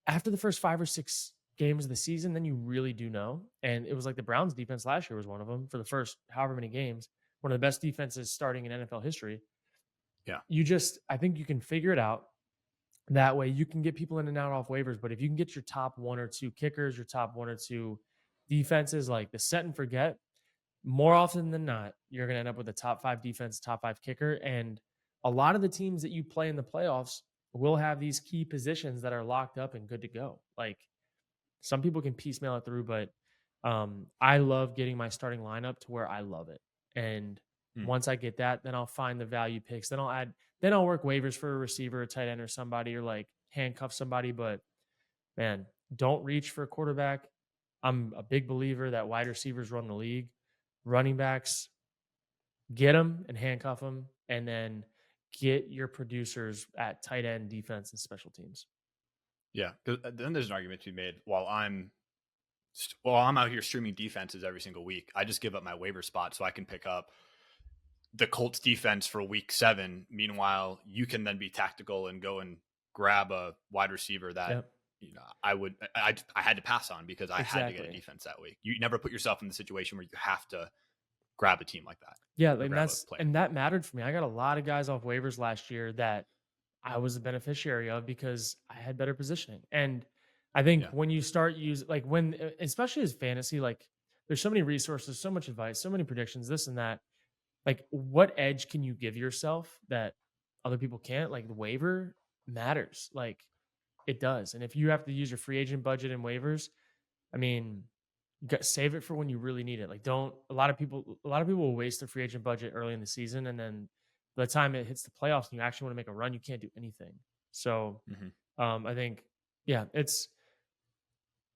after the first 5 or 6 games of the season, then you really do know. And it was like the Browns defense last year was one of them for the first however many games, one of the best defenses starting in NFL history. Yeah. I think you can figure it out. That way you can get people in and out off waivers. But if you can get your top 1 or 2 kickers, your top 1 or 2 defenses, like the set and forget, more often than not, you're going to end up with a top 5 defense, top 5 kicker. And a lot of the teams that you play in the playoffs will have these key positions that are locked up and good to go. Like some people can piecemeal it through, but I love getting my starting lineup to where I love it. And once I get that, then I'll find the value picks. Then I'll work waivers for a receiver, a tight end, or somebody, or like handcuff somebody. But man, don't reach for a quarterback. I'm a big believer that wide receivers run the league. Running backs, get them and handcuff them, and then get your producers at tight end, defense, and special teams. Yeah. Then there's an argument to be made. While I'm out here streaming defenses every single week, I just give up my waiver spot so I can pick up the Colts defense for week 7. Meanwhile, you can then be tactical and go and grab a wide receiver that I had to pass on because I had to get a defense that week. You never put yourself in the situation where you have to grab a team like that. Yeah, and that mattered for me. I got a lot of guys off waivers last year that I was a beneficiary of because I had better positioning. And I think when you start especially as fantasy, like there's so many resources, so much advice, so many predictions, this and that. Like what edge can you give yourself that other people can't? Like the waiver matters. Like it does. And if you have to use your free agent budget and waivers, I mean, save it for when you really need it. Like, don't a lot of people will waste their free agent budget early in the season, and then by the time it hits the playoffs and you actually want to make a run, you can't do anything. So, Mhm. I think, yeah,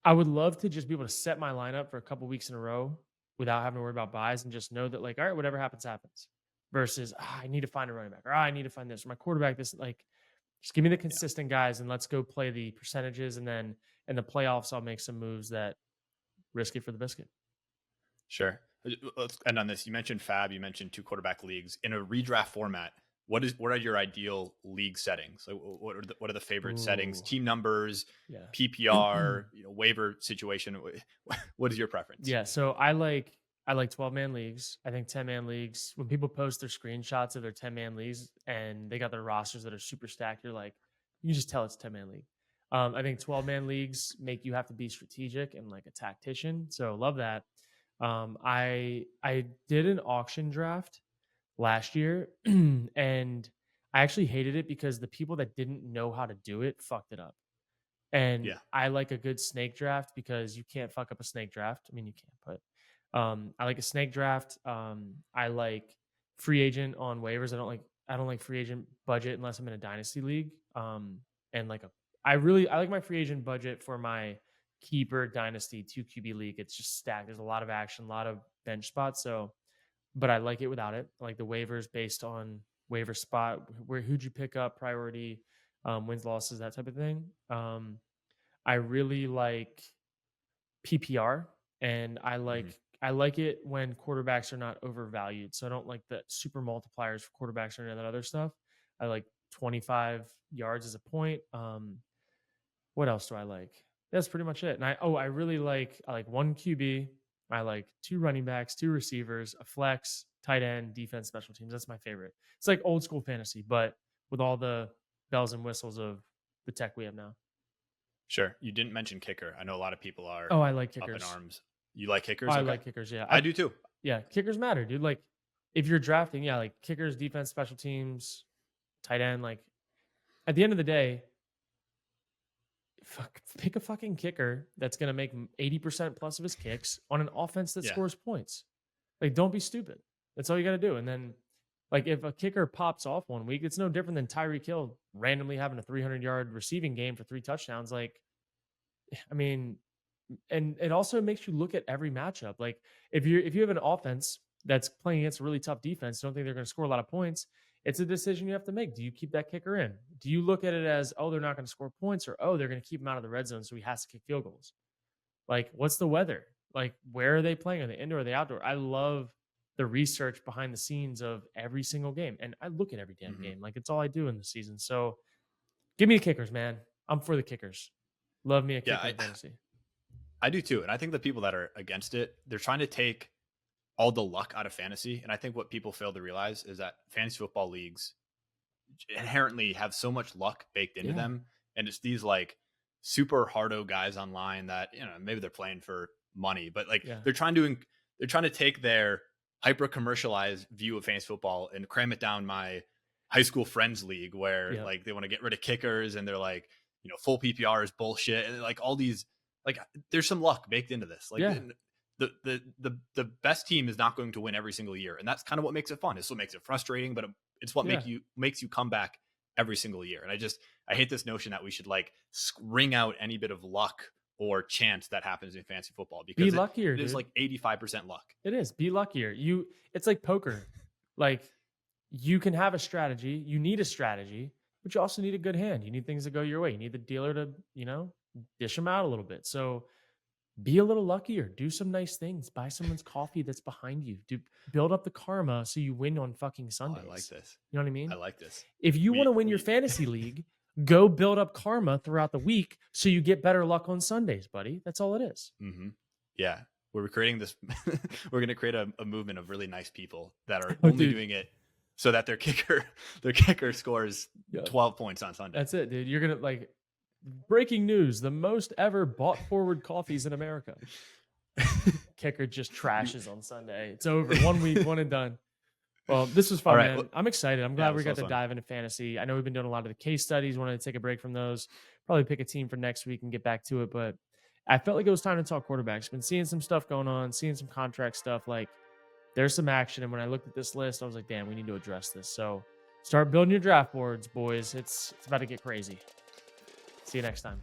I would love to just be able to set my lineup for a couple weeks in a row without having to worry about buys and just know that, like, all right, whatever happens, happens. Versus, I need to find a running back, or I need to find this, or my quarterback. This, like, just give me the Yeah, consistent guys and let's go play the percentages. And then in the playoffs, I'll make some moves that risk it for the biscuit. sure. Let's end on this. You mentioned Fab. You mentioned two quarterback leagues in a redraft format. What are your ideal league settings? Like, what are the favorite settings? Ooh, Team numbers, yeah. PPR, waiver situation. What is your preference? Yeah, so I like 12-man leagues. I think 10-man leagues, when people post their screenshots of their 10-man leagues and they got their rosters that are super stacked, you're like, you can just tell it's 10-man league. I think 12-man leagues make you have to be strategic and like a tactician. So love that. I did an auction draft last year and I actually hated it because the people that didn't know how to do it fucked it up. And Yeah. I like a good snake draft because you can't fuck up a snake draft. I mean, you can't, but I like a snake draft. I like free agent on waivers. I don't like free agent budget unless I'm in a dynasty league. And like I like my free agent budget for my keeper dynasty 2 QB league. It's just stacked. There's a lot of action, a lot of bench spots. So, but I like it without it. I like the waivers based on waiver spot, who'd you pick up, priority, wins, losses, that type of thing. I really like PPR, and I Mhm. like I like it when quarterbacks are not overvalued. So I don't like the super multipliers for quarterbacks or any of that other stuff. I like 25 yards as a point. What else do I like? That's pretty much it. And I like one QB. I like two running backs, two receivers, a flex, tight end, defense, special teams. That's my favorite. It's like old school fantasy, but with all the bells and whistles of the tech we have now. Sure. You didn't mention kicker. I know a lot of people are Oh, I like up in kickers. arms. You like Oh, kickers? I Okay. like kickers. Yeah. I do too. Yeah, kickers matter, dude. Like if you're drafting, yeah, like kickers, defense, special teams, tight end, like at the end of the day, pick a fucking kicker that's going to make 80% plus of his kicks on an offense that Yeah. scores points. Like, don't be stupid. That's all you got to do. And then, like, if a kicker pops off one week, it's no different than Tyreek Hill randomly having a 300-yard receiving game for 3 touchdowns. Like, I mean, and it also makes you look at every matchup. Like, if you have an offense that's playing against a really tough defense, don't think they're going to score a lot of points. It's a decision you have to make. Do you keep that kicker in? Do you look at it as, oh, they're not going to score points, or oh, they're going to keep him out of the red zone, so he has to kick field goals? Like, what's the weather? Like, where are they playing? Are they indoor? Are they outdoor? I love the research behind the scenes of every single game, and I look at every damn Hmm. game. Like, it's all I do in the season. So, give me the kickers, man. I'm for the kickers. Love me a Yeah. kicker in fantasy. I do too. And I think the people that are against it, they're trying to take all the luck out of fantasy. And I think what people fail to realize is that fantasy football leagues inherently have so much luck baked into Yeah, them. And it's these like super hardo guys online that, maybe they're playing for money, but like yeah, they're trying to take their hyper commercialized view of fantasy football and cram it down my high school friends league where yeah, like they want to get rid of kickers and they're like, full PPR is bullshit. And like all these, like there's some luck baked into this. Like yeah, the best team is not going to win every single year. And that's kind of what makes it fun. It's what makes it frustrating, but it's what yeah. makes you come back every single year. And I hate this notion that we should like wring out any bit of luck or chance that happens in fantasy football Be because it, luckier, it is dude. like 85% luck. It is. Be luckier. It's like poker. Like, you can have a strategy. You need a strategy, but you also need a good hand. You need things to go your way. You need the dealer to, dish them out a little bit. So be a little luckier. Do some nice things. Buy someone's coffee that's behind you. Build up the karma so you win on fucking Oh, I like Sundays. this. You know what I I mean? like this. If you want We to win your we fantasy league, go build up karma throughout the week so you get better luck on Sundays, buddy. That's all it is. hmm Yeah, we're creating this. We're going to create a movement of really nice people that are Oh, only dude. doing it so that their kicker scores Yeah. 12 points on Sunday. That's it, dude. You're gonna like breaking news: the most ever bought forward coffees in America. Kicker just trashes on Sunday. It's over. 1 week, one and done. Well, this was All fun, right. Well, man. I'm excited. I'm yeah, glad it we was so got to fun. dive into fantasy. I know we've been doing a lot of the case studies. Wanted to take a break from those. Probably pick a team for next week and get back to it. But I felt like it was time to talk quarterbacks. Been seeing some stuff going on, seeing some contract stuff. Like, there's some action. And when I looked at this list, I was like, damn, we need to address this. So start building your draft boards, boys. It's about to get crazy. See you next time.